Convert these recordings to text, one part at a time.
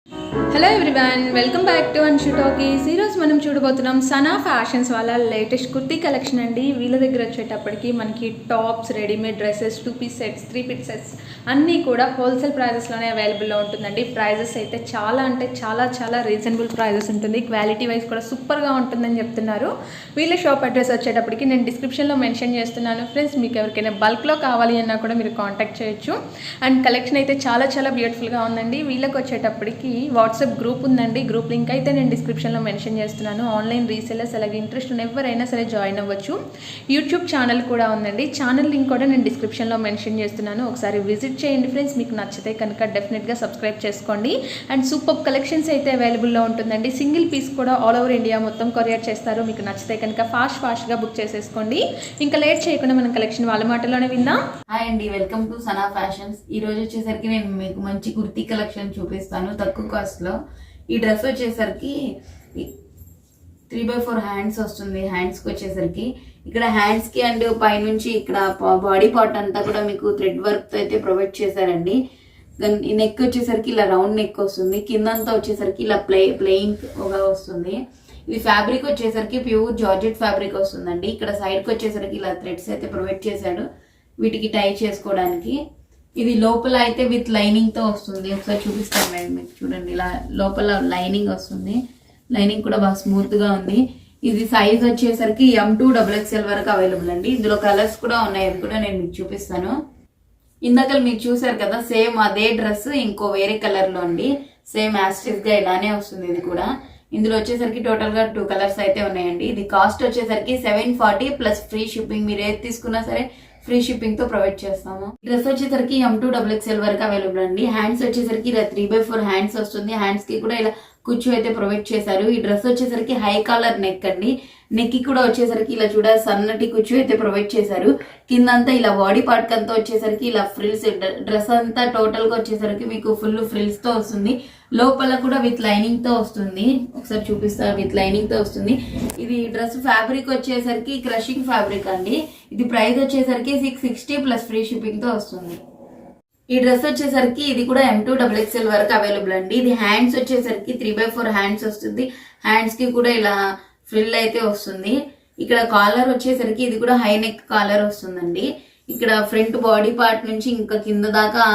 Hello everyone, welcome back to Anshu talkies. ఈరోజు మనం చూడబోతున్నాం సనా ఫ్యాషన్స్ వాళ్ళ లేటెస్ట్ కుర్తీ కలెక్షన్ అండి. వీళ్ళ దగ్గర వచ్చేటప్పటికి మనకి tops, readymade dresses, 2 piece sets, 3 piece sets అన్నీ కూడా హోల్సేల్ ప్రైజెస్లోనే అవైలబుల్లో ఉంటుందండి. ప్రైజెస్ అయితే చాలా అంటే చాలా రీజనబుల్ ప్రైజెస్ ఉంటుంది. క్వాలిటీ వైజ్ కూడా సూపర్గా ఉంటుందని చెప్తున్నారు. వీళ్ళ షాప్ అడ్రస్ వచ్చేటప్పటికి నేను డిస్క్రిప్షన్లో మెన్షన్ చేస్తున్నాను ఫ్రెండ్స్. మీకు ఎవరికైనా బల్క్లో కావాలి అన్నా కూడా మీరు కాంటాక్ట్ చేయొచ్చు. అండ్ కలెక్షన్ అయితే చాలా బ్యూటిఫుల్గా ఉందండి. వీళ్ళకి వచ్చేటప్పటికి వాట్సాప్ గ్రూప్ ఉందండి. గ్రూప్ లింక్ అయితే నేను డిస్క్రిప్షన్లో మెన్షన్ చేస్తున్నాను. ఆన్లైన్ రీసేలర్స్ అలాగే ఇంట్రెస్ట్ ఉన్న ఎవరైనా సరే జాయిన్ అవ్వచ్చు. యూట్యూబ్ ఛానల్ కూడా ఉందండి. ఛానల్ లింక్ కూడా నేను డిస్క్రిప్షన్లో మెన్షన్ చేస్తున్నాను. ఒకసారి విజిట్ చేయండి ఫ్రెండ్స్. మీకు నచ్చితే కనుక డెఫినెట్గా సబ్స్క్రైబ్ చేసుకోండి. అండ్ సూపర్ కలెక్షన్స్ అయితే అవైలబుల్లో ఉంటుందండి. సింగిల్ పీస్ కూడా ఆల్ ఓవర్ ఇండియా మొత్తం కొరియర్ చేస్తారు. మీకు నచ్చితే కనుక ఫాస్ట్గా బుక్ చేసేసుకోండి. ఇంకా లేట్ చేయకుండా మనం కలెక్షన్ వాళ్ళ మాటలోనే విందాం. హాయ్ అండి, వెల్కమ్ టు సనా ఫ్యాషన్స్. ఈ రోజు వచ్చేసరికి నేను మీకు మంచి కుర్తీ కలెక్షన్ చూపిస్తాను తక్కువ కాస్ట్ లో. ఈ డ్రెస్ వచ్చేసరికి 3x4 హ్యాండ్స్ వస్తుంది. హ్యాండ్స్ కి వచ్చేసరికి ఇక్కడ హ్యాండ్స్ కి అండ్ పైనుంచి ఇక్కడ బాడీ పార్ట్ అంతా కూడా మీకు థ్రెడ్ వర్క్ తో అయితే ప్రొవైడ్ చేశారండి. ఈ నెక్ వచ్చేసరికి ఇలా రౌండ్ నెక్ వస్తుంది. కిందంతా వచ్చేసరికి ఇలా ప్లెయింగ్ వస్తుంది. ఇది ఫ్యాబ్రిక్ వచ్చేసరికి ప్యూర్ జార్జెట్ ఫ్యాబ్రిక్ వస్తుందండి. ఇక్కడ సైడ్ కి వచ్చేసరికి ఇలా థ్రెడ్స్ అయితే ప్రొవైడ్ చేశాడు వీటికి టై చేసుకోవడానికి. ఇది లోపల అయితే విత్ లైనింగ్ తో వస్తుంది. ఒకసారి చూపిస్తాను మేడం, మీకు చూడండి. ఇలా లోపల లైనింగ్ వస్తుంది. లైనింగ్ కూడా బాగా స్మూత్ గా ఉంది. ఇది సైజ్ వచ్చేసరికి M2XXL వరకు అవైలబుల్ అండి. ఇందులో కలర్స్ కూడా ఉన్నాయి, అవి కూడా నేను మీకు చూపిస్తాను. ఇందాక మీరు చూసారు కదా, సేమ్ అదే డ్రెస్ ఇంకో వేరే కలర్ లో అండి. సేమ్ యాస్టిస్ గా ఇలానే వస్తుంది. ఇది కూడా ఇందులో వచ్చేసరికి టోటల్ గా 2 కలర్స్ అయితే ఉన్నాయండి. ఇది కాస్ట్ వచ్చేసరికి 740 ప్లస్ ఫ్రీ షిప్పింగ్. మీరు ఏది తీసుకున్నా సరే ఫ్రీ షిప్పింగ్ తో ప్రొవైడ్ చేస్తాము. డ్రెస్ వచ్చేసరికి M2XXL వరకు అవైలబుల్ అండి. హ్యాండ్స్ వచ్చేసరికి ఇలా 3x4 హ్యాండ్స్ వస్తుంది. హ్యాండ్స్ కి కూడా ఇలా కుచ్చు అయితే ప్రొవైడ్ చేశారు. ఈ డ్రెస్ వచ్చేసరికి హై కాలర్ నెక్ అండి. నెక్ కి కూడా వచ్చేసరికి ఇలా చూడ సన్నటి కుచ్చు అయితే ప్రొవైడ్ చేశారు. కిందంతా ఇలా బాడీ పార్ట్ అంతా వచ్చేసరికి ఇలా ఫ్రిల్స్. డ్రెస్ అంతా టోటల్ గా వచ్చేసరికి మీకు ఫుల్ ఫ్రిల్స్ తో వస్తుంది. లోపల కూడా విత్ లైనింగ్ తో వస్తుంది. ఒకసారి చూపిస్తారు, విత్ లైనింగ్ తో వస్తుంది. ఇది డ్రెస్ ఫ్యాబ్రిక్ వచ్చేసరికి క్రషింగ్ ఫ్యాబ్రిక్ అండి. ఇది ప్రైస్ వచ్చేసరికి 660 ప్లస్ ఫ్రీ షిప్పింగ్ తో వస్తుంది. ఈ డ్రెస్ వచ్చేసరికి ఇది కూడా M2XXL వరకు అవైలబుల్ అండి. ఇది హ్యాండ్స్ వచ్చేసరికి 3x4 హ్యాండ్స్ వస్తుంది. హ్యాండ్స్ కి కూడా ఇలా ఫ్రిల్ అయితే వస్తుంది. ఇక్కడ కాలర్ వచ్చేసరికి ఇది కూడా హై నెక్ కాలర్ వస్తుందండి. ఇక్కడ ఫ్రంట్ బాడీ పార్ట్ నుంచి ఇంకా కింద దాకా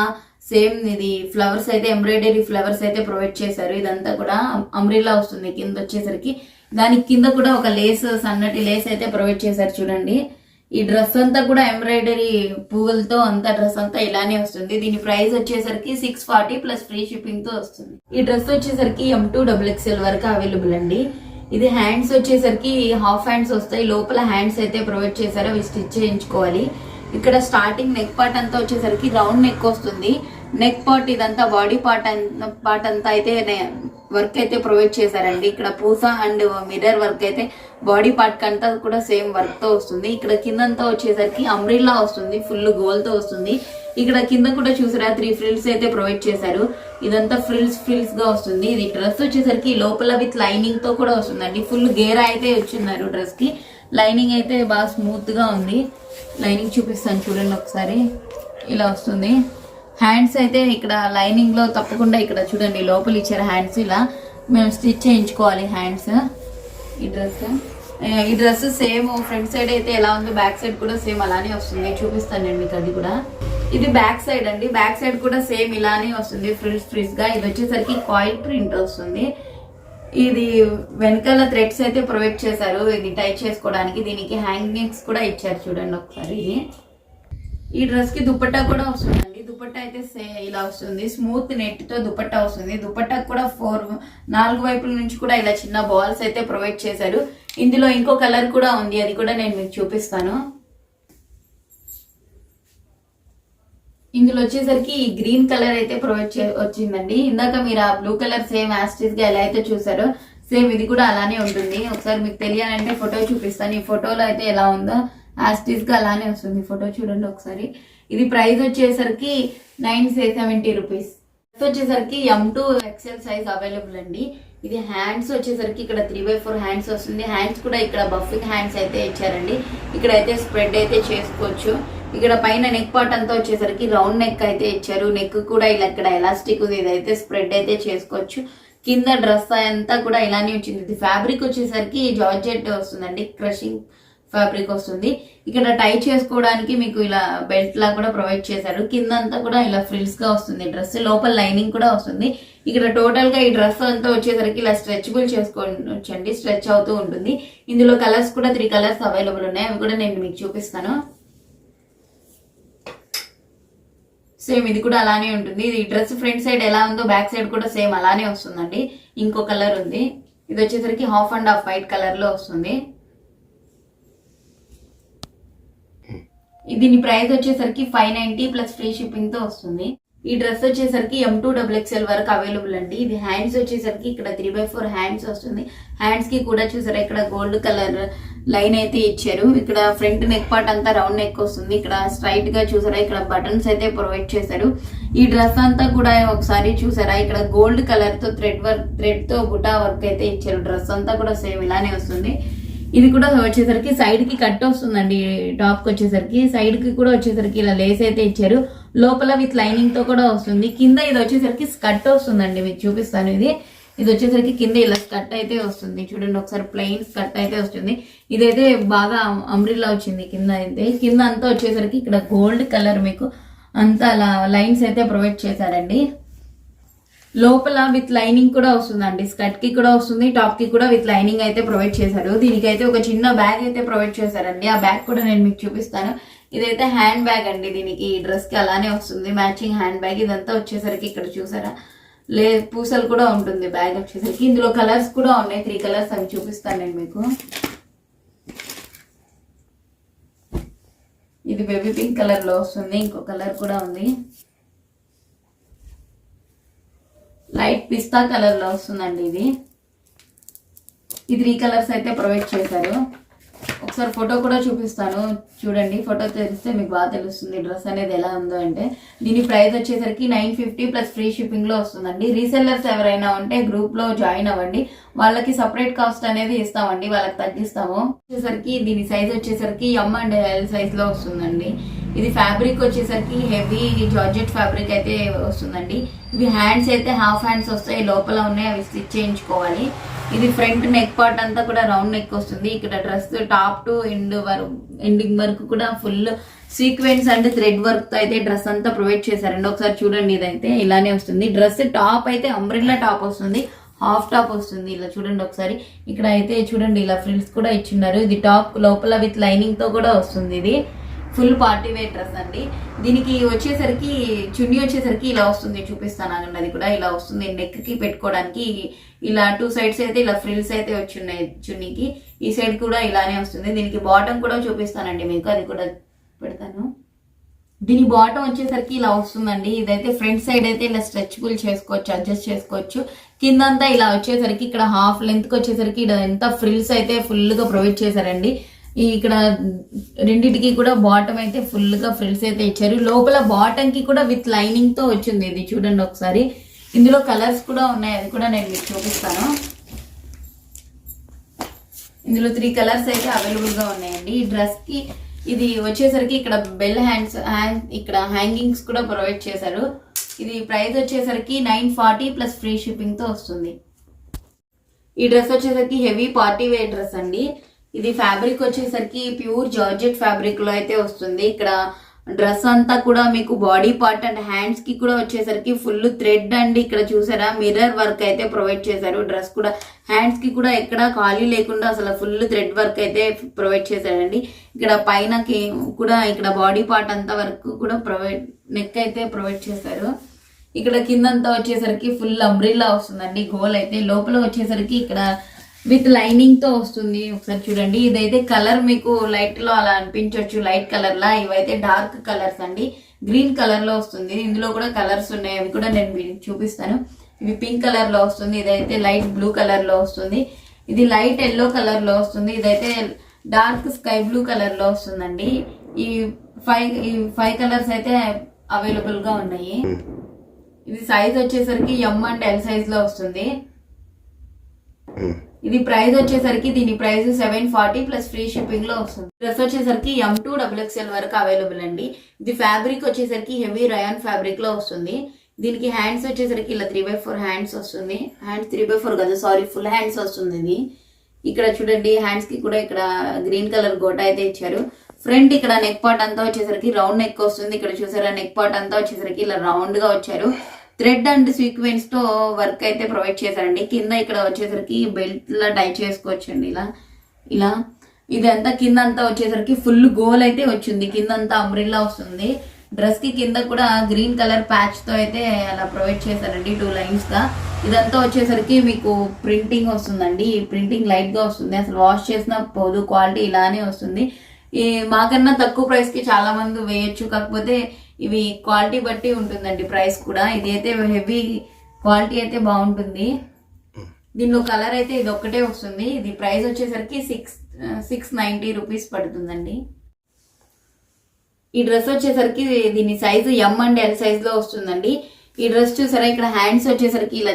సేమ్ ఇది ఫ్లవర్స్ అయితే ఎంబ్రాయిడరీ ఫ్లవర్స్ అయితే ప్రొవైడ్ చేశారు. ఇదంతా కూడా అంబ్రిల్లా వస్తుంది. కింద వచ్చేసరికి దానికి కింద కూడా ఒక లేస్, సన్నటి లేస్ అయితే ప్రొవైడ్ చేశారు చూడండి. ఈ డ్రెస్ అంతా కూడా ఎంబ్రాయిడరీ పువ్వులతో అంతా డ్రెస్ అంతా ఇలానే వస్తుంది. దీని ప్రైస్ వచ్చేసరికి 640 ప్లస్ ఫ్రీ షిప్పింగ్ తో వస్తుంది. ఈ డ్రెస్ వచ్చేసరికి M2XXL వరకు అవైలబుల్ అండి. ఇది హ్యాండ్స్ వచ్చేసరికి హాఫ్ హ్యాండ్స్ వస్తాయి. లోపల హ్యాండ్స్ అయితే ప్రొవైడ్ చేశారు, అవి స్టిచ్ చేయించుకోవాలి. ఇక్కడ స్టార్టింగ్ నెక్ పార్ట్ అంతా వచ్చేసరికి రౌండ్ నెక్ వస్తుంది. నెక్ పార్ట్ ఇదంతా బాడీ పార్ట్ అంతా అయితే వర్క్ అయితే ప్రొవైడ్ చేశారండి. ఇక్కడ పూస అండ్ మిర్రర్ వర్క్ అయితే బాడీ పార్ట్ కంతా కూడా సేమ్ వర్క్ తో వస్తుంది. ఇక్కడ కిందంతా వచ్చేసరికి అంబ్రిల్లా వస్తుంది, ఫుల్ గోల్ తో వస్తుంది. ఇక్కడ కింద కూడా చూసారా 3 ఫ్రిల్స్ అయితే ప్రొవైడ్ చేశారు. ఇదంతా ఫ్రిల్స్ గా వస్తుంది. ఇది డ్రెస్ వచ్చేసరికి లోపల విత్ లైనింగ్ తో కూడా వస్తుందండి. ఫుల్ గేరా అయితే వచ్చిన్నారు డ్రెస్ కి. లైనింగ్ అయితే బాగా స్మూత్ గా ఉంది. లైనింగ్ చూపిస్తాను చూడండి ఒకసారి. ఇలా వస్తుంది. హ్యాండ్స్ అయితే ఇక్కడ లైనింగ్ లో తప్పకుండా ఇక్కడ చూడండి లోపల ఇచ్చారు హ్యాండ్స్. ఇలా మేము స్టిచ్ చేయించుకోవాలి హ్యాండ్స్. ఈ డ్రెస్ సేమ్ ఫ్రంట్ సైడ్ అయితే ఎలా ఉందో బ్యాక్ సైడ్ కూడా సేమ్ అలానే వస్తుంది. చూపిస్తాను నేను మీకు అది కూడా. ఇది బ్యాక్ సైడ్ అండి. బ్యాక్ సైడ్ కూడా సేమ్ ఇలానే వస్తుంది ఫ్రిల్స్ గా. ఇది వచ్చేసరికి కాయిల్ ప్రింట్ వస్తుంది. ఇది వెనకాల థ్రెడ్స్ అయితే ప్రొవైడ్ చేశారు ఇది టై చేసుకోవడానికి. దీనికి హ్యాంగింగ్స్ కూడా ఇచ్చారు చూడండి ఒకసారి. ఈ డ్రెస్ కి దుపట్టా కూడా వస్తుందండి. దుపట్టా అయితే ఇలా వస్తుంది. స్మూత్ నెట్ తో దుపట్టా వస్తుంది. దుపట్టా కూడా 4 వైపుల నుంచి కూడా ఇలా చిన్న బాల్స్ అయితే ప్రొవైడ్ చేశారు. ఇందులో ఇంకో కలర్ కూడా ఉంది, అది కూడా నేను మీకు చూపిస్తాను. ఇందులో వచ్చేసరికి ఈ గ్రీన్ కలర్ అయితే ప్రొవైడ్ వచ్చిందండి. ఇందాక మీరు ఆ బ్లూ కలర్ సేమ్ యాస్టిస్ గా ఎలా అయితే చూసారో సేమ్ ఇది కూడా అలానే ఉంటుంది. ఒకసారి మీకు తెలియాలంటే ఫోటో చూపిస్తాను. ఈ ఫోటోలో అయితే ఎలా ఉందో యాస్టిస్ గా అలానే వస్తుంది. ఫోటో చూడండి ఒకసారి. ఇది ప్రైస్ వచ్చేసరికి 970 రూపీస్. వచ్చేసరికి M2XL సైజ్ అవైలబుల్ అండి. ఇది హ్యాండ్స్ వచ్చేసరికి ఇక్కడ 3x4 హ్యాండ్స్ వస్తుంది. హ్యాండ్స్ కూడా ఇక్కడ బఫింగ్ హ్యాండ్స్ అయితే ఇచ్చారండి. ఇక్కడ అయితే స్ప్రెడ్ అయితే చేసుకోవచ్చు. ఇక్కడ పైన నెక్ పార్ట్ అంతా వచ్చేసరికి రౌండ్ నెక్ అయితే ఇచ్చారు. నెక్ కూడా ఇలా ఇక్కడ ఎలాస్టిక్ ఉంది, ఇదైతే స్ప్రెడ్ అయితే చేసుకోవచ్చు. కింద డ్రెస్ అంతా కూడా ఇలానే వచ్చింది. ఇది ఫ్యాబ్రిక్ వచ్చేసరికి జార్జెట్ వస్తుందండి, క్రషింగ్ ఫ్యాబ్రిక్ వస్తుంది. ఇక్కడ టై చేసుకోవడానికి మీకు ఇలా బెల్ట్ లా కూడా ప్రొవైడ్ చేశారు. కింద అంతా కూడా ఇలా ఫ్రిల్స్ గా వస్తుంది డ్రెస్, లోపల లైనింగ్ కూడా వస్తుంది. ఇక్కడ టోటల్ గా ఈ డ్రెస్ అంతా వచ్చేసరికి ఇలా స్ట్రెచబుల్ చేసుకోవచ్చండి, స్ట్రెచ్ అవుతూ ఉంటుంది. ఇందులో కలర్స్ కూడా 3 కలర్స్ అవైలబుల్ ఉన్నాయి, అవి కూడా నేను మీకు చూపిస్తాను. సేమ్ ఇది కూడా అలానే ఉంటుంది. ఇది డ్రెస్ ఫ్రంట్ సైడ్ ఎలా ఉందో బ్యాక్ సైడ్ కూడా సేమ్ అలానే వస్తుందండి. ఇంకో కలర్ ఉంది, ఇది వచ్చేసరికి half and half white colour లో వస్తుంది. దీని ప్రైస్ వచ్చేసరికి 590 ప్లస్ ఫ్రీ షిప్పింగ్ తో వస్తుంది. ఈ డ్రెస్ వచ్చేసరికి M2 XXL వరకు అవైలబుల్ అండి. ఇది హ్యాండ్స్ వచ్చేసరికి ఇక్కడ 3/4 హ్యాండ్స్ వస్తుంది. హ్యాండ్స్ కి కూడా చూసారా ఇక్కడ గోల్డ్ కలర్ లైన్ అయితే ఇచ్చారు. ఇక్కడ ఫ్రంట్ నెక్ పార్ట్ అంతా రౌండ్ నెక్ వస్తుంది. ఇక్కడ స్ట్రైట్ గా చూసారా ఇక్కడ బటన్స్ అయితే ప్రొవైడ్ చేశారు. ఈ డ్రెస్ అంతా కూడా ఒకసారి చూసారా ఇక్కడ గోల్డ్ కలర్ తో థ్రెడ్ తో బుటా వర్క్ అయితే ఇచ్చారు. డ్రెస్ అంతా కూడా సేమ్ ఇలానే వస్తుంది. ఇది కూడా వచ్చేసరికి సైడ్ కి కట్ వస్తుందండి. టాప్ కి వచ్చేసరికి సైడ్ కి కూడా వచ్చేసరికి ఇలా లేస్ అయితే ఇచ్చారు. లోపల విత్ లైనింగ్ తో కూడా వస్తుంది. కింద ఇది వచ్చేసరికి స్కర్ట్ వస్తుందండి, మీకు చూపిస్తాను. ఇది వచ్చేసరికి కింద ఇలా స్కర్ట్ అయితే వస్తుంది. చూడండి ఒకసారి ప్లెయిన్ స్కర్ట్ అయితే వస్తుంది. ఇదైతే బాగా అంబ్రిల్లా వచ్చింది. కింద అయితే కింద అంతా వచ్చేసరికి ఇక్కడ గోల్డ్ కలర్ మీకు అంతా అలా లైన్స్ అయితే ప్రొవైడ్ చేశారండి. లోపల విత్ లైనింగ్ కూడా వస్తుందండి, స్కర్ట్ కి కూడా వస్తుంది, టాప్ కి కూడా విత్ లైనింగ్ అయితే ప్రొవైడ్ చేశారు. దీనికైతే ఒక చిన్న బ్యాగ్ అయితే ప్రొవైడ్ చేశారండి, ఆ బ్యాగ్ కూడా నేను మీకు చూపిస్తాను. ఇదైతే హ్యాండ్ బ్యాగ్ అండి, దీనికి డ్రెస్ కి అలానే వస్తుంది మ్యాచింగ్ హ్యాండ్ బ్యాగ్. ఇదంతా వచ్చేసరికి ఇక్కడ చూసారా పూసలు కూడా ఉంటుంది బ్యాగ్ వచ్చేసరికి. ఇందులో కలర్స్ కూడా ఉన్నాయి, 3 కలర్స్, అవి చూపిస్తాను నేను మీకు. ఇది బేబీ పింక్ కలర్ లో వస్తుంది. ఇంకో కలర్ కూడా ఉంది, లైట్ పిస్తా కలర్ లో వస్తుందండి. ఈ 3 కలర్స్ అయితే ప్రొవైడ్ చేశారు. ఒకసారి ఫోటో కూడా చూపిస్తాను చూడండి. ఫోటో తెలిస్తే మీకు బాగా తెలుస్తుంది డ్రెస్ అనేది ఎలా ఉందో. అంటే దీని ప్రైస్ వచ్చేసరికి 950 ప్లస్ ఫ్రీ షిప్పింగ్ లో వస్తుందండి. రీసెల్లర్స్ ఎవరైనా ఉంటే గ్రూప్ లో జాయిన్ అవ్వండి, వాళ్ళకి సపరేట్ కాస్ట్ అనేది ఇస్తామండి, వాళ్ళకి తగ్గిస్తాము. వచ్చేసరికి దీని సైజ్ వచ్చేసరికి M and L సైజ్ లో వస్తుందండి. ఇది ఫ్యాబ్రిక్ వచ్చేసరికి హెవీ జార్జెట్ ఫ్యాబ్రిక్ అయితే వస్తుందండి. ఇవి హ్యాండ్స్ అయితే హాఫ్ హ్యాండ్స్ వస్తాయి, లోపల ఉన్నాయి, అవి స్టిచ్ చేయించుకోవాలి. ఇది ఫ్రంట్ నెక్ పార్ట్ అంతా కూడా రౌండ్ నెక్ వస్తుంది. ఇక్కడ డ్రెస్ టాప్ టు ఎండింగ్ వరకు కూడా full sequence and thread work తో అయితే డ్రెస్ అంతా ప్రొవైడ్ చేశారండి. ఒకసారి చూడండి, ఇదైతే ఇలానే వస్తుంది. డ్రెస్ టాప్ అయితే అంబ్రెల్లా టాప్ వస్తుంది, హాఫ్ టాప్ వస్తుంది. ఇలా చూడండి ఒకసారి, ఇక్కడ అయితే చూడండి ఇలా ఫ్రిల్స్ కూడా ఇచ్చిన్నారు. ఇది టాప్ లోపల విత్ లైనింగ్ తో కూడా వస్తుంది. ఇది ఫుల్ పార్టీ వేర్ డ్రెస్ అండి. దీనికి వచ్చేసరికి చున్నీ వచ్చేసరికి ఇలా వస్తుంది, చూపిస్తాను అండి. అది కూడా ఇలా వస్తుంది, నెక్ కి పెట్టుకోవడానికి ఇలా 2 సైడ్స్ అయితే ఇలా ఫ్రిల్స్ అయితే వచ్చున్నాయి చున్నీకి. ఈ సైడ్ కూడా ఇలానే వస్తుంది. దీనికి బాటమ్ కూడా చూపిస్తానండి మీకు, అది కూడా పెడతాను. దీని బాటమ్ వచ్చేసరికి ఇలా వస్తుందండి. ఇదైతే ఫ్రంట్ సైడ్ అయితే ఇలా స్ట్రెచబుల్ చేసుకోవచ్చు, అడ్జస్ట్ చేసుకోవచ్చు. కిందంతా ఇలా వచ్చేసరికి ఇక్కడ హాఫ్ లెంత్ కి వచ్చేసరికి ఇక్కడ ఎంత ఫ్రిల్స్ అయితే ఫుల్ గా ప్రొవైడ్ చేశారండి. ఇక్కడ రెండింటికి కూడా బాటమ్ అయితే ఫుల్ గా ఫ్రిల్స్ అయితే ఇచ్చారు. లోపల బాటమ్ కి కూడా విత్ లైనింగ్ తో వచ్చింది. ఇది చూడండి ఒకసారి. ఇందులో కలర్స్ కూడా ఉన్నాయి, అది కూడా నేను మీకు చూపిస్తాను. ఇందులో 3 కలర్స్ అయితే అవైలబుల్ గా ఉన్నాయండి. ఈ డ్రెస్ కి ఇది వచ్చేసరికి ఇక్కడ బెల్ ఇక్కడ హ్యాంగింగ్స్ కూడా ప్రొవైడ్ చేశారు. ఇది ప్రైస్ వచ్చేసరికి 940 ప్లస్ ఫ్రీ షిప్పింగ్ తో వస్తుంది. ఈ డ్రెస్ వచ్చేసరికి హెవీ పార్టీ వేర్ డ్రెస్ అండి. ఇది ఫ్యాబ్రిక్ వచ్చేసరికి ప్యూర్ జార్జెట్ ఫ్యాబ్రిక్ లో అయితే వస్తుంది. ఇక్కడ డ్రెస్ అంతా కూడా మీకు బాడీ పార్ట్ అండ్ హ్యాండ్స్ కి కూడా వచ్చేసరికి ఫుల్ థ్రెడ్ అండి. ఇక్కడ చూసారా మిర్రర్ వర్క్ అయితే ప్రొవైడ్ చేశారు. డ్రెస్ కూడా హ్యాండ్స్ కి కూడా ఎక్కడ ఖాళీ లేకుండా అసలు ఫుల్ థ్రెడ్ వర్క్ అయితే ప్రొవైడ్ చేశారండి. ఇక్కడ పైనకి కూడా ఇక్కడ బాడీ పార్ట్ అంతా వరకు కూడా నెక్ అయితే ప్రొవైడ్ చేశారు. ఇక్కడ కిందంతా వచ్చేసరికి ఫుల్ అంబ్రిల్లా వస్తుందండి. గోల్ అయితే లోపల వచ్చేసరికి ఇక్కడ విత్ లైనింగ్ తో వస్తుంది. ఒకసారి చూడండి, ఇదైతే కలర్ మీకు లైట్ లో అలా అనిపించవచ్చు, లైట్ కలర్ లా. ఇవైతే డార్క్ కలర్స్ అండి, గ్రీన్ కలర్ లో వస్తుంది. ఇందులో కూడా కలర్స్ ఉన్నాయి, అవి కూడా నేను మీకు చూపిస్తాను. ఇవి పింక్ కలర్ లో వస్తుంది, ఇదైతే లైట్ బ్లూ కలర్ లో వస్తుంది, ఇది లైట్ ఎల్లో కలర్ లో వస్తుంది, ఇదైతే డార్క్ స్కై బ్లూ కలర్ లో వస్తుందండి. ఈ 5 కలర్స్ అయితే అవైలబుల్ గా ఉన్నాయి. ఇది సైజ్ వచ్చేసరికి M and L సైజ్ లో వస్తుంది. ఇది ప్రైస్ వచ్చేసరికి దీని ప్రైస్ 740 ప్లస్ ఫ్రీ షిప్పింగ్ లో వస్తుంది. డ్రెస్ వచ్చేసరికి M2 XXL వరకు అవైలబుల్ అండి. ఇది ఫ్యాబ్రిక్ వచ్చేసరికి హెవీ రయాన్ ఫ్యాబ్రిక్ లో వస్తుంది. దీనికి హ్యాండ్స్ వచ్చేసరికి ఇలా 3/4 హ్యాండ్స్ వస్తుంది. హ్యాండ్స్ 3/4 కదా, సారీ, ఫుల్ హ్యాండ్స్ వస్తుంది. ఇది ఇక్కడ చూడండి, హ్యాండ్స్ కి కూడా ఇక్కడ గ్రీన్ కలర్ గోటా అయితే ఇచ్చారు. ఫ్రంట్ ఇక్కడ నెక్ పార్ట్ అంతా వచ్చేసరికి రౌండ్ నెక్ వస్తుంది. ఇక్కడ చూసారా, నెక్ పార్ట్ అంతా వచ్చేసరికి ఇలా రౌండ్ గా వచ్చారు. థ్రెడ్ అండ్ సీక్వెన్స్ తో వర్క్ అయితే ప్రొవైడ్ చేశారండి. కింద ఇక్కడ వచ్చేసరికి బెల్ట్ లా టై చేసుకోవచ్చండి. ఇలా ఇదంతా కింద అంతా వచ్చేసరికి ఫుల్ గోల్ అయితే వచ్చింది. కింద అంతా అంబ్రిల్లా వస్తుంది. డ్రెస్ కి కింద కూడా గ్రీన్ కలర్ ప్యాచ్ తో అయితే అలా ప్రొవైడ్ చేశారండి 2 లైన్స్ గా. ఇదంతా వచ్చేసరికి మీకు ప్రింటింగ్ వస్తుందండి. ఈ ప్రింటింగ్ లైట్ గా వస్తుంది. అసలు వాష్ చేసిన పోదు, క్వాలిటీ ఇలానే వస్తుంది. ఈ మాకన్నా తక్కువ ప్రైస్ కి చాలా మంది వేయొచ్చు, కాకపోతే ఇవి క్వాలిటీ బట్టి ఉంటుందండి ప్రైస్ కూడా. ఇది అయితే హెవీ క్వాలిటీ అయితే బాగుంటుంది. దీనిలో కలర్ అయితే ఇది ఒక్కటే వస్తుంది. ఇది ప్రైస్ వచ్చేసరికి 690 రూపీస్ పడుతుందండి. ఈ డ్రెస్ వచ్చేసరికి దీని size M and L size లో వస్తుందండి. ఈ డ్రెస్ చూసారా, ఇక్కడ హ్యాండ్స్ వచ్చేసరికి ఇలా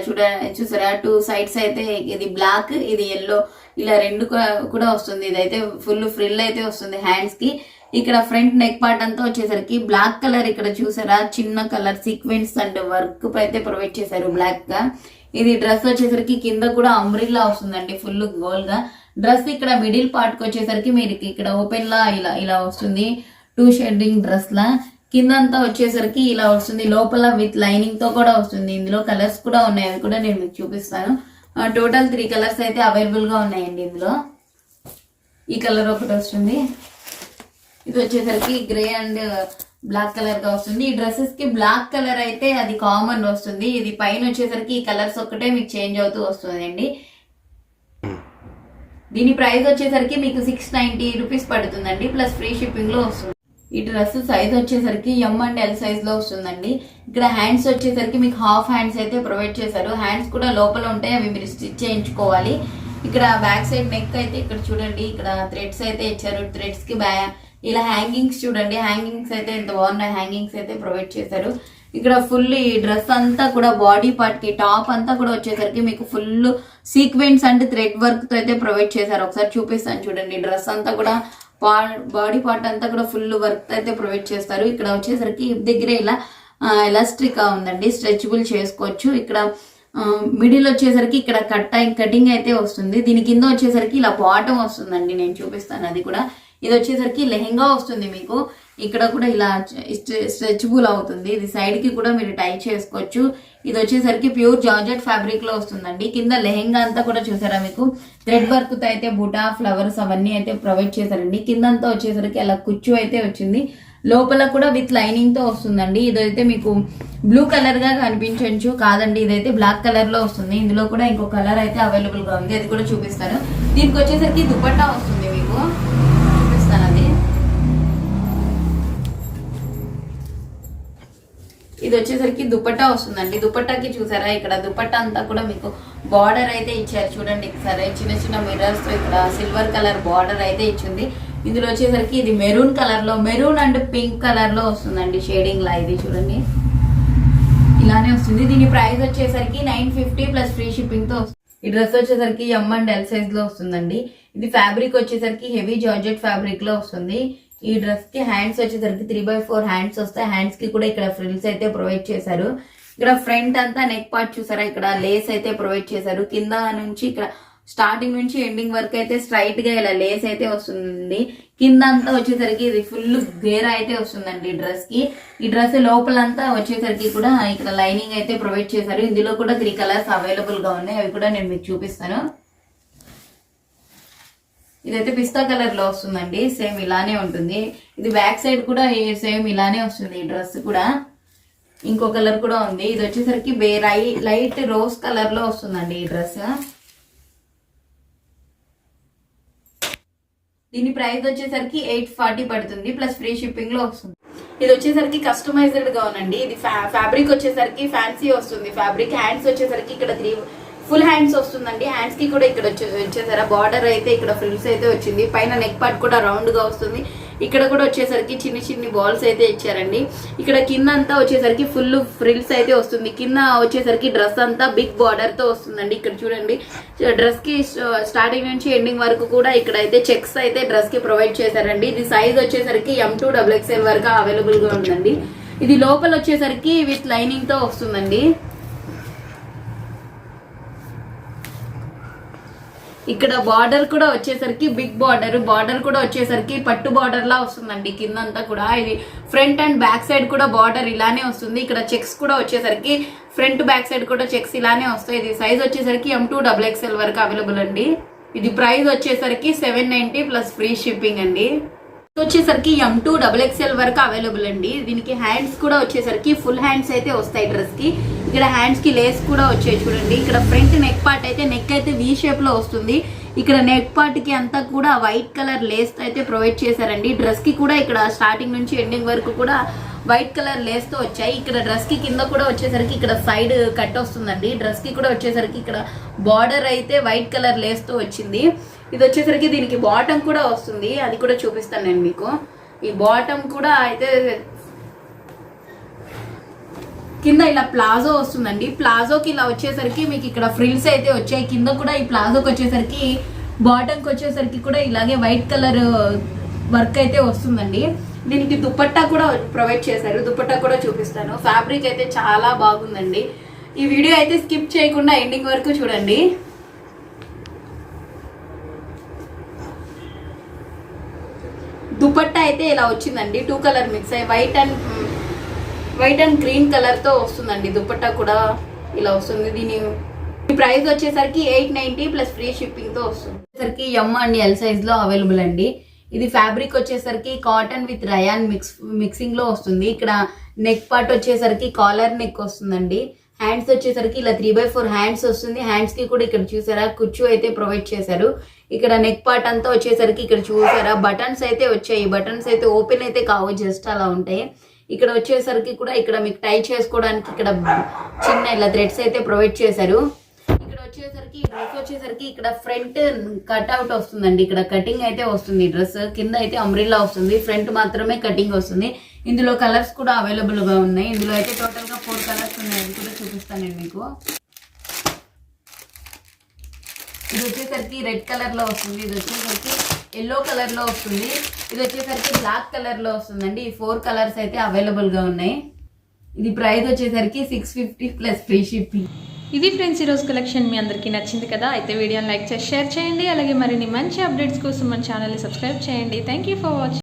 చూసారా, 2 సైడ్స్ అయితే ఇది బ్లాక్, ఇది ఎల్లో, ఇలా 2 కూడా వస్తుంది. ఇదైతే ఫుల్ ఫ్రిల్ అయితే వస్తుంది హ్యాండ్స్ కి. ఇక్కడ ఫ్రంట్ నెక్ పార్ట్ అంతా వచ్చేసరికి బ్లాక్ కలర్, ఇక్కడ చూసారా చిన్న కలర్ సీక్వెన్స్ అండ్ వర్క్ అయితే ప్రొవైడ్ చేశారు బ్లాక్ గా. ఇది డ్రెస్ వచ్చేసరికి కింద కూడా అంబ్రిల్లా వస్తుందండి, ఫుల్ గోల్ గా. డ్రెస్ ఇక్కడ మిడిల్ పార్ట్ కి వచ్చేసరికి మీరు ఇక్కడ ఓపెన్ లా ఇలా వస్తుంది, 2 షేడింగ్ డ్రెస్ లా. కింద అంతా వచ్చేసరికి ఇలా వస్తుంది, లోపల విత్ లైనింగ్ తో కూడా వస్తుంది. ఇందులో కలర్స్ కూడా ఉన్నాయి, అవి కూడా నేను మీకు చూపిస్తాను. టోటల్ 3 కలర్స్ అయితే అవైలబుల్ గా ఉన్నాయండి. ఇందులో ఈ కలర్ ఒకటి వస్తుంది, ఇది వచ్చేసరికి గ్రే అండ్ బ్లాక్ కలర్ గా వస్తుంది. ఈ డ్రెస్సెస్ కి బ్లాక్ కలర్ అయితే అది కామన్ వస్తుంది. ఇది పైన వచ్చేసరికి ఈ కలర్స్ ఒక్కటే మీకు చేంజ్ అవుతూ వస్తుంది అండి. దీని ప్రైస్ వచ్చేసరికి మీకు 690 రూపీస్ పడుతుందండి, ప్లస్ ఫ్రీ షిప్పింగ్ లో వస్తుంది. ఈ డ్రెస్ సైజ్ వచ్చేసరికి M అండ్ L సైజ్ లో వస్తుందండి. ఇక్కడ హ్యాండ్స్ వచ్చేసరికి మీకు హాఫ్ హ్యాండ్స్ అయితే ప్రొవైడ్ చేశారు. హ్యాండ్స్ కూడా లోపల ఉంటాయి, అవి మీరు స్టిచ్ చేయించుకోవాలి. ఇక్కడ బ్యాక్ సైడ్ నెక్ అయితే ఇక్కడ చూడండి, ఇక్కడ థ్రెడ్స్ అయితే ఇచ్చారు. థ్రెడ్స్ కి ఇలా హ్యాంగింగ్స్ చూడండి, హ్యాంగింగ్స్ అయితే ఎంత బాగున్నాయి, హ్యాంగింగ్స్ అయితే ప్రొవైడ్ చేశారు. ఇక్కడ ఫుల్ ఈ డ్రెస్ అంతా కూడా బాడీ పార్ట్ కి టాప్ అంతా కూడా వచ్చేసరికి మీకు full sequence and thread work తో అయితే ప్రొవైడ్ చేశారు. ఒకసారి చూపిస్తాను చూడండి. డ్రెస్ అంతా కూడా బాడీ పార్ట్ అంతా కూడా ఫుల్ వర్క్ అయితే ప్రొవైడ్ చేస్తారు. ఇక్కడ వచ్చేసరికి దగ్గర ఇలా ఎలాస్టిక్ గా ఉందండి, స్ట్రెచబుల్ చేసుకోవచ్చు. ఇక్కడ మిడిల్ వచ్చేసరికి ఇక్కడ కటింగ్ అయితే వస్తుంది. దీని కింద వచ్చేసరికి ఇలా బాటమ్ వస్తుందండి, నేను చూపిస్తాను అది కూడా. ఇది వచ్చేసరికి లెహెంగా వస్తుంది మీకు. ఇక్కడ కూడా ఇలా స్ట్రెచబుల్ అవుతుంది. ఇది సైడ్ కి కూడా మీరు టై చేసుకోవచ్చు. ఇది వచ్చేసరికి ప్యూర్ జార్జెట్ ఫ్యాబ్రిక్ లో వస్తుందండి. కింద లెహెంగా అంతా కూడా చూసారా మీకు థ్రెడ్ వర్క్ తో అయితే బుటా ఫ్లవర్స్ అవన్నీ అయితే ప్రొవైడ్ చేశారండి. కింద అంతా వచ్చేసరికి అలా కుచ్చు అయితే వచ్చింది. లోపల కూడా విత్ లైనింగ్ తో వస్తుందండి. ఇదైతే మీకు బ్లూ కలర్ గా కనిపించవచ్చు, కాదండి ఇదైతే బ్లాక్ కలర్ లో వస్తుంది. ఇందులో కూడా ఇంకో కలర్ అయితే అవైలబుల్ గా ఉంది, అది కూడా చూపిస్తాను. దీనికి వచ్చేసరికి దుపట్టా వస్తుంది మీకు, చూపిస్తాను అది. ఇది వచ్చేసరికి దుపట్టా వస్తుందండి. దుపట్టాకి చూసారా, ఇక్కడ దుపట్టా అంతా కూడా మీకు బార్డర్ అయితే ఇచ్చారు చూడండి. సరే, చిన్న చిన్న మిర్రర్స్ తో ఇక్కడ సిల్వర్ కలర్ బార్డర్ అయితే ఇచ్చింది. ఇందులో వచ్చేసరికి ఇది మెరూన్ కలర్ లో, మెరూన్ అండ్ పింక్ కలర్ లో వస్తుందండి షేడింగ్ లా. ఇది చూడండి ఇలానే వస్తుంది. దీని ప్రైస్ వచ్చేసరికి 950 ప్లస్ ఫ్రీ షిప్పింగ్ తో వస్తుంది. ఈ డ్రెస్ వచ్చేసరికి M అండ్ L సైజ్ లో వస్తుందండి. ఇది ఫ్యాబ్రిక్ వచ్చేసరికి హెవీ జార్జెట్ ఫ్యాబ్రిక్ లో వస్తుంది. ఈ డ్రెస్ కి హ్యాండ్స్ వచ్చేసరికి 3/4 హ్యాండ్స్ వస్తాయి. హ్యాండ్స్ కి కూడా ఇక్కడ ఫ్రిల్స్ అయితే ప్రొవైడ్ చేశారు. ఇక్కడ ఫ్రంట్ అంతా నెక్ పార్ట్ చూసారా, ఇక్కడ లేస్ అయితే ప్రొవైడ్ చేశారు. కింద నుంచి ఇక్కడ స్టార్టింగ్ నుంచి ఎండింగ్ వరకు అయితే స్ట్రైట్ గా ఇలా లేస్ అయితే వస్తుంది. కింద అంతా వచ్చేసరికి ఇది ఫుల్ గేరా అయితే వస్తుందండి ఈ డ్రెస్ కి. ఈ డ్రెస్ లోపలంతా వచ్చేసరికి కూడా ఇక్కడ లైనింగ్ అయితే ప్రొవైడ్ చేశారు. ఇందులో కూడా 3 కలర్స్ అవైలబుల్ గా ఉన్నాయి, అవి కూడా నేను మీకు చూపిస్తాను. ఇదైతే పిస్తా కలర్ లో వస్తుందండి, సేమ్ ఇలానే ఉంటుంది. ఇది బ్యాక్ సైడ్ కూడా సేమ్ ఇలానే వస్తుంది. ఈ డ్రెస్ కూడా ఇంకో కలర్ కూడా ఉంది. ఇది వచ్చేసరికి లైట్ రోజ్ కలర్ లో వస్తుందండి ఈ డ్రెస్. దీని ప్రైస్ వచ్చేసరికి 840 పడుతుంది, ప్లస్ ఫ్రీ షిప్పింగ్ లో వస్తుంది. ఇది వచ్చేసరికి కస్టమైజ్డ్ గా ఉందండి. ఇది ఫ్యాబ్రిక్ వచ్చేసరికి ఫ్యాన్సీ వస్తుంది. ఫ్యాబ్రిక్ హ్యాండ్స్ వచ్చేసరికి ఇక్కడ 3 ఫుల్ హ్యాండ్స్ వస్తుందండి. హ్యాండ్స్ కి కూడా ఇక్కడ వచ్చేసారా బార్డర్ అయితే ఇక్కడ ఫ్రిల్స్ అయితే వచ్చింది. పైన నెక్ పార్ట్ కూడా రౌండ్ గా వస్తుంది. ఇక్కడ కూడా వచ్చేసరికి చిన్ని బాల్స్ అయితే ఇచ్చారండి. ఇక్కడ కింద అంతా వచ్చేసరికి ఫుల్ ఫ్రిల్స్ అయితే వస్తుంది. కింద వచ్చేసరికి డ్రెస్ అంతా బిగ్ బార్డర్ తో వస్తుందండి. ఇక్కడ చూడండి, డ్రెస్ కి స్టార్టింగ్ నుంచి ఎండింగ్ వరకు కూడా ఇక్కడ అయితే చెక్స్ అయితే డ్రెస్ కి ప్రొవైడ్ చేశారండి. ఇది సైజ్ వచ్చేసరికి M2 XXL వరకు అవైలబుల్ గా ఉందండి. ఇది లోపల వచ్చేసరికి విత్ లైనింగ్ తో వస్తుందండి. ఇక్కడ బార్డర్ కూడా వచ్చేసరికి బిగ్ బార్డర్ కూడా వచ్చేసరికి పట్టు బార్డర్ లా వస్తుందండి. కిందంతా కూడా ఇది ఫ్రంట్ అండ్ బ్యాక్ సైడ్ కూడా బార్డర్ ఇలానే వస్తుంది. ఇక్కడ చెక్స్ కూడా వచ్చేసరికి ఫ్రంట్ బ్యాక్ సైడ్ కూడా చెక్స్ ఇలానే వస్తాయి. ఇది సైజ్ వచ్చేసరికి M2 XXL వరకు అవైలబుల్ అండి. ఇది ప్రైస్ వచ్చేసరికి 790 ప్లస్ ఫ్రీ షిప్పింగ్ అండి. వచ్చేసరికి M2 XXL వరకు అవైలబుల్ అండి. దీనికి హ్యాండ్స్ కూడా వచ్చేసరికి ఫుల్ హ్యాండ్స్ అయితే వస్తాయి డ్రెస్ కి. ఇక్కడ హ్యాండ్స్ కి లేస్ కూడా వచ్చాయి చూడండి. ఇక్కడ ఫ్రంట్ నెక్ పార్ట్ అయితే నెక్ అయితే V షేప్ లో వస్తుంది. ఇక్కడ నెక్ పార్ట్ కి అంతా కూడా వైట్ కలర్ లేస్ అయితే ప్రొవైడ్ చేశారండి. డ్రెస్ కి కూడా ఇక్కడ స్టార్టింగ్ నుంచి ఎండింగ్ వరకు కూడా వైట్ కలర్ లేస్ తో వచ్చాయి. ఇక్కడ డ్రెస్ కి కింద కూడా వచ్చేసరికి ఇక్కడ సైడ్ కట్ వస్తుందండి. డ్రెస్ కి కూడా వచ్చేసరికి ఇక్కడ బార్డర్ అయితే వైట్ కలర్ లేస్ తో వచ్చింది. ఇది వచ్చేసరికి దీనికి బాటమ్ కూడా వస్తుంది, అది కూడా చూపిస్తాను నేను మీకు. ఈ బాటమ్ కూడా అయితే కింద ఇలా ప్లాజో వస్తుందండి. ప్లాజోకి ఇలా వచ్చేసరికి మీకు ఇక్కడ ఫ్రిల్స్ అయితే వచ్చాయి. కింద కూడా ఈ ప్లాజోకి వచ్చేసరికి బాటమ్కి వచ్చేసరికి కూడా ఇలాగే వైట్ కలర్ వర్క్ అయితే వస్తుందండి. దీనికి దుపట్టా కూడా ప్రొవైడ్ చేశారు. దుపట్టా కూడా చూపిస్తాను. ఫ్యాబ్రిక్ అయితే చాలా బాగుందండి. ఈ వీడియో అయితే స్కిప్ చేయకుండా ఎండింగ్ వరకు చూడండి. దుపట్టా అయితే ఇలా వచ్చిందండి. 2 కలర్ మిక్స్ అయ్యి వైట్ అండ్ గ్రీన్ కలర్ తో వస్తుందండి. దుపట్టా కూడా ఇలా వస్తుంది. దీని ప్రైస్ వచ్చేసరికి 890 ప్లస్ ఫ్రీ షిప్పింగ్ తో వస్తుంది. వచ్చేసరికి M అండ్ L సైజ్ లో అవైలబుల్ అండి. ఇది ఫ్యాబ్రిక్ వచ్చేసరికి కాటన్ విత్ రయాన్ మిక్సింగ్ లో వస్తుంది. ఇక్కడ నెక్ పార్ట్ వచ్చేసరికి కాలర్ నెక్ వస్తుందండి. హ్యాండ్స్ వచ్చేసరికి ఇలా 3/4 హ్యాండ్స్ వస్తుంది. హ్యాండ్స్ కి కూడా ఇక్కడ చూసారా కుచ్చు అయితే ప్రొవైడ్ చేశారు. ఇక్కడ నెక్ పార్ట్ అంతా వచ్చేసరికి ఇక్కడ చూసారా బటన్స్ అయితే వచ్చాయి. బటన్స్ అయితే ఓపెన్ అయితే కావు, జస్ట్ అలా ఉంటాయి. ఇక్కడ వచ్చేసరికి కూడా ఇక్కడ మీకు టై చేసుకోవడానికి ఇక్కడ చిన్న ఇలా థ్రెడ్స్ అయితే ప్రొవైడ్ చేశారు. ఇక్కడ వచ్చేసరికి డ్రెస్ వచ్చేసరికి ఇక్కడ ఫ్రంట్ కట్అవుట్ వస్తుందండి. ఇక్కడ కటింగ్ అయితే వస్తుంది. డ్రెస్ కింద అయితే అంబ్రిల్లా వస్తుంది, ఫ్రంట్ మాత్రమే కటింగ్ వస్తుంది. ఇందులో కలర్స్ కూడా అవైలబుల్ గా ఉన్నాయి. ఇందులో అయితే టోటల్ గా 4 కలర్స్ ఉన్నాయి. అది కూడా చూపిస్తాను నేను మీకు. ఇది వచ్చేసరికి రెడ్ కలర్ లో వస్తుంది. ఇది వచ్చేసరికి ఎల్లో కలర్ లో వస్తుంది. ఇది వచ్చేసరికి బ్లాక్ కలర్ లో వస్తుందండి. ఈ 4 కలర్స్ అయితే అవైలబుల్ గా ఉన్నాయి. ఇది ప్రైస్ వచ్చేసరికి 650 ప్లస్ ఫ్రీ షిప్పింగ్. ఇది ఫ్రెండ్స్ ఈరోజు కలెక్షన్ మీ అందరికీ నచ్చింది కదా. అయితే వీడియోని లైక్ చేసి షేర్ చేయండి. అలాగే మరిన్ని మంచి అప్డేట్స్ కోసం మన ఛానల్ని సబ్స్క్రైబ్ చేయండి. Thank you for watching.